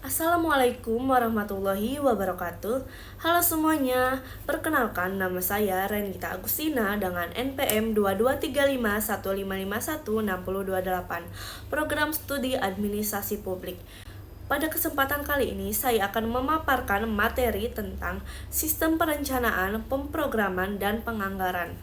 Assalamualaikum warahmatullahi wabarakatuh. Halo semuanya, perkenalkan nama saya Renita Agustina dengan NPM 223515516028, Program Studi Administrasi Publik. Pada kesempatan kali ini, saya akan memaparkan materi tentang sistem perencanaan, pemrograman, dan penganggaran.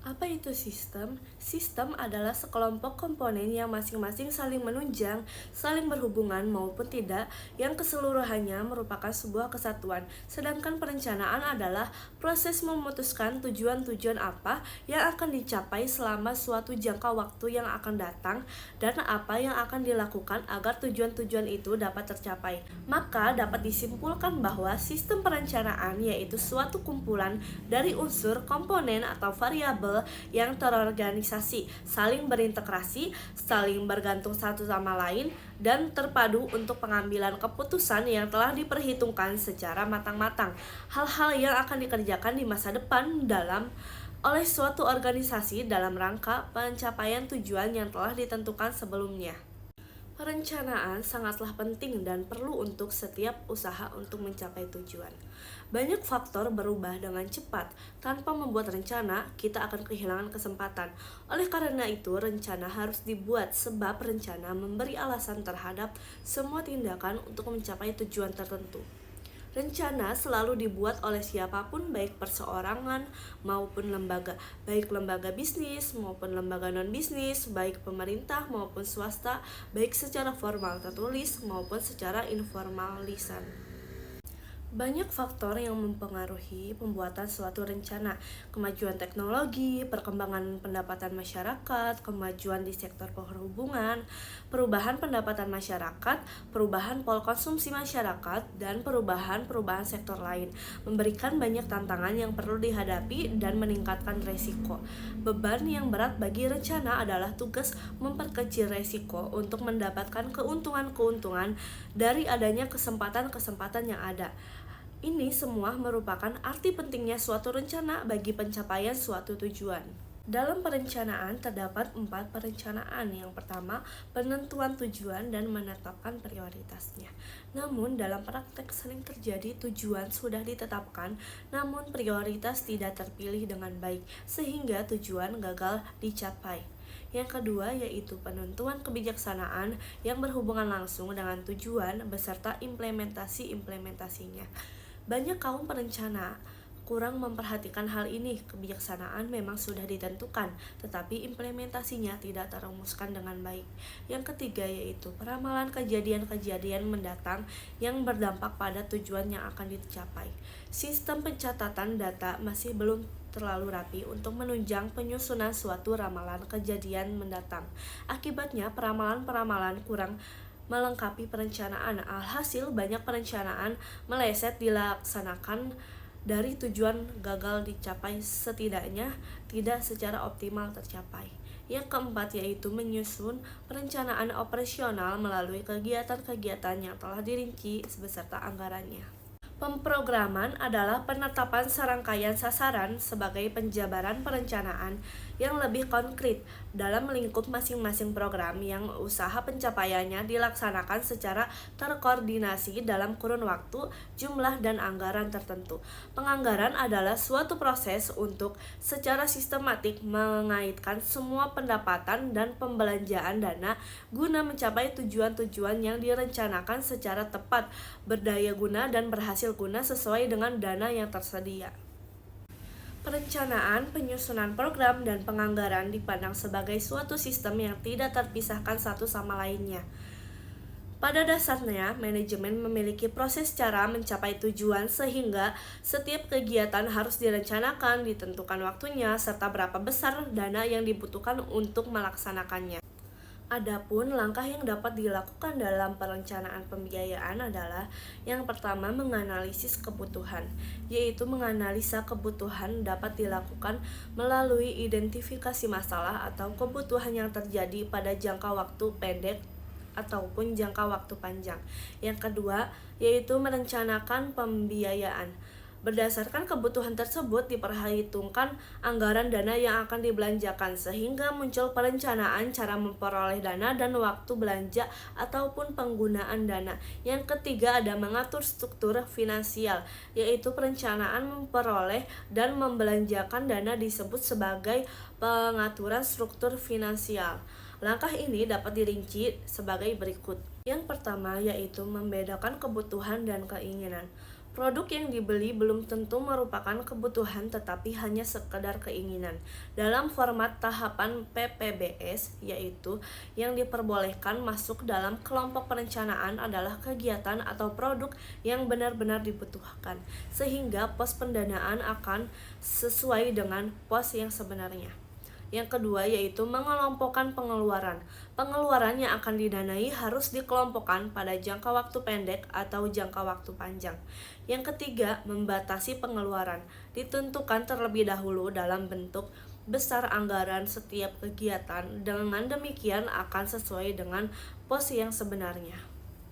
Apa itu sistem? Sistem adalah sekelompok komponen yang masing-masing saling menunjang, saling berhubungan maupun tidak, yang keseluruhannya merupakan sebuah kesatuan. Sedangkan perencanaan adalah proses memutuskan tujuan-tujuan apa yang akan dicapai selama suatu jangka waktu yang akan datang dan apa yang akan dilakukan agar tujuan-tujuan itu dapat tercapai. Maka dapat disimpulkan bahwa sistem perencanaan yaitu suatu kumpulan dari unsur, komponen, atau variabel yang terorganisasi, saling berintegrasi, saling bergantung satu sama lain, dan terpadu untuk pengambilan keputusan yang telah diperhitungkan secara matang-matang. Hal-hal yang akan dikerjakan di masa depan oleh suatu organisasi dalam rangka pencapaian tujuan yang telah ditentukan sebelumnya. Perencanaan sangatlah penting dan perlu untuk setiap usaha untuk mencapai tujuan. Banyak faktor berubah dengan cepat. Tanpa membuat rencana, kita akan kehilangan kesempatan. Oleh karena itu, rencana harus dibuat sebab rencana memberi alasan terhadap semua tindakan untuk mencapai tujuan tertentu. Rencana selalu dibuat oleh siapapun, baik perseorangan maupun lembaga, baik lembaga bisnis maupun lembaga non-bisnis, baik pemerintah maupun swasta, baik secara formal tertulis maupun secara informal lisan. Banyak faktor yang mempengaruhi pembuatan suatu rencana: kemajuan teknologi, perkembangan pendapatan masyarakat, kemajuan di sektor perhubungan, perubahan pendapatan masyarakat, perubahan pola konsumsi masyarakat, dan perubahan sektor lain, memberikan banyak tantangan yang perlu dihadapi dan meningkatkan resiko. Beban yang berat bagi rencana adalah tugas memperkecil resiko untuk mendapatkan keuntungan-keuntungan dari adanya kesempatan-kesempatan yang ada. Ini semua merupakan arti pentingnya suatu rencana bagi pencapaian suatu tujuan. Dalam perencanaan terdapat 4 perencanaan. Yang pertama, penentuan tujuan dan menetapkan prioritasnya. Namun dalam praktek sering terjadi tujuan sudah ditetapkan, namun prioritas tidak terpilih dengan baik, sehingga tujuan gagal dicapai. Yang kedua yaitu penentuan kebijaksanaan yang berhubungan langsung dengan tujuan beserta implementasinya. Banyak kaum perencana kurang memperhatikan hal ini. Kebijaksanaan memang sudah ditentukan, tetapi implementasinya tidak terumuskan dengan baik. Yang ketiga yaitu peramalan kejadian-kejadian mendatang yang berdampak pada tujuan yang akan dicapai. Sistem pencatatan data masih belum terlalu rapi untuk menunjang penyusunan suatu ramalan kejadian mendatang. Akibatnya, peramalan-peramalan kurang melengkapi perencanaan. Alhasil, banyak perencanaan meleset dilaksanakan dari tujuan gagal dicapai, setidaknya tidak secara optimal tercapai. Yang keempat yaitu menyusun perencanaan operasional melalui kegiatan-kegiatan yang telah dirinci beserta anggarannya. Pemrograman adalah penetapan serangkaian sasaran sebagai penjabaran perencanaan yang lebih konkret dalam lingkup masing-masing program yang usaha pencapaiannya dilaksanakan secara terkoordinasi dalam kurun waktu, jumlah, dan anggaran tertentu. Penganggaran adalah suatu proses untuk secara sistematik mengaitkan semua pendapatan dan pembelanjaan dana guna mencapai tujuan-tujuan yang direncanakan secara tepat, berdaya guna, dan berhasil guna sesuai dengan dana yang tersedia. Perencanaan, penyusunan program, dan penganggaran dipandang sebagai suatu sistem yang tidak terpisahkan satu sama lainnya. Pada dasarnya, manajemen memiliki proses cara mencapai tujuan sehingga setiap kegiatan harus direncanakan, ditentukan waktunya, serta berapa besar dana yang dibutuhkan untuk melaksanakannya. Adapun langkah yang dapat dilakukan dalam perencanaan pembiayaan adalah: yang pertama, menganalisis kebutuhan, yaitu menganalisa kebutuhan dapat dilakukan melalui identifikasi masalah atau kebutuhan yang terjadi pada jangka waktu pendek ataupun jangka waktu panjang. Yang kedua, yaitu merencanakan pembiayaan. Berdasarkan kebutuhan tersebut diperhitungkan anggaran dana yang akan dibelanjakan sehingga muncul perencanaan cara memperoleh dana dan waktu belanja ataupun penggunaan dana. Yang ketiga ada mengatur struktur finansial, yaitu perencanaan memperoleh dan membelanjakan dana disebut sebagai pengaturan struktur finansial. Langkah ini dapat dirinci sebagai berikut. Yang pertama yaitu membedakan kebutuhan dan keinginan. Produk yang dibeli belum tentu merupakan kebutuhan tetapi hanya sekedar keinginan. Dalam format tahapan PPBS, yaitu yang diperbolehkan masuk dalam kelompok perencanaan adalah kegiatan atau produk yang benar-benar dibutuhkan, sehingga pos pendanaan akan sesuai dengan pos yang sebenarnya. Yang kedua yaitu mengelompokkan pengeluaran. Pengeluaran yang akan didanai harus dikelompokkan pada jangka waktu pendek atau jangka waktu panjang. Yang ketiga, membatasi pengeluaran. Ditentukan terlebih dahulu dalam bentuk besar anggaran setiap kegiatan. Dengan demikian akan sesuai dengan pos yang sebenarnya.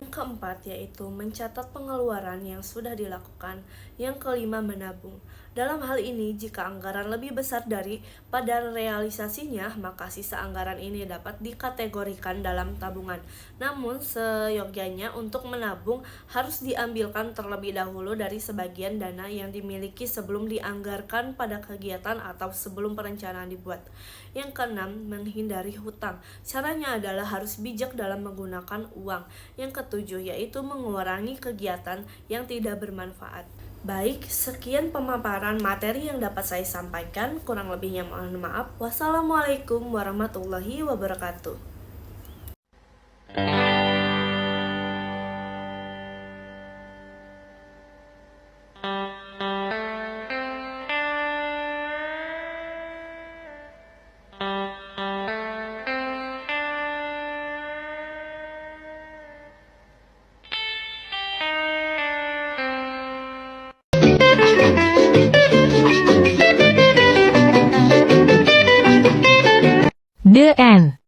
Yang keempat yaitu mencatat pengeluaran yang sudah dilakukan. Yang kelima menabung. Dalam hal ini, jika anggaran lebih besar daripada realisasinya, maka sisa anggaran ini dapat dikategorikan dalam tabungan. Namun, seyogyanya untuk menabung harus diambilkan terlebih dahulu dari sebagian dana yang dimiliki sebelum dianggarkan pada kegiatan atau sebelum perencanaan dibuat. Yang keenam, menghindari hutang. Caranya adalah harus bijak dalam menggunakan uang. Yang ketujuh, yaitu mengurangi kegiatan yang tidak bermanfaat. Baik, sekian pemaparan materi yang dapat saya sampaikan. Kurang lebihnya mohon maaf. Wassalamualaikum warahmatullahi wabarakatuh. The end.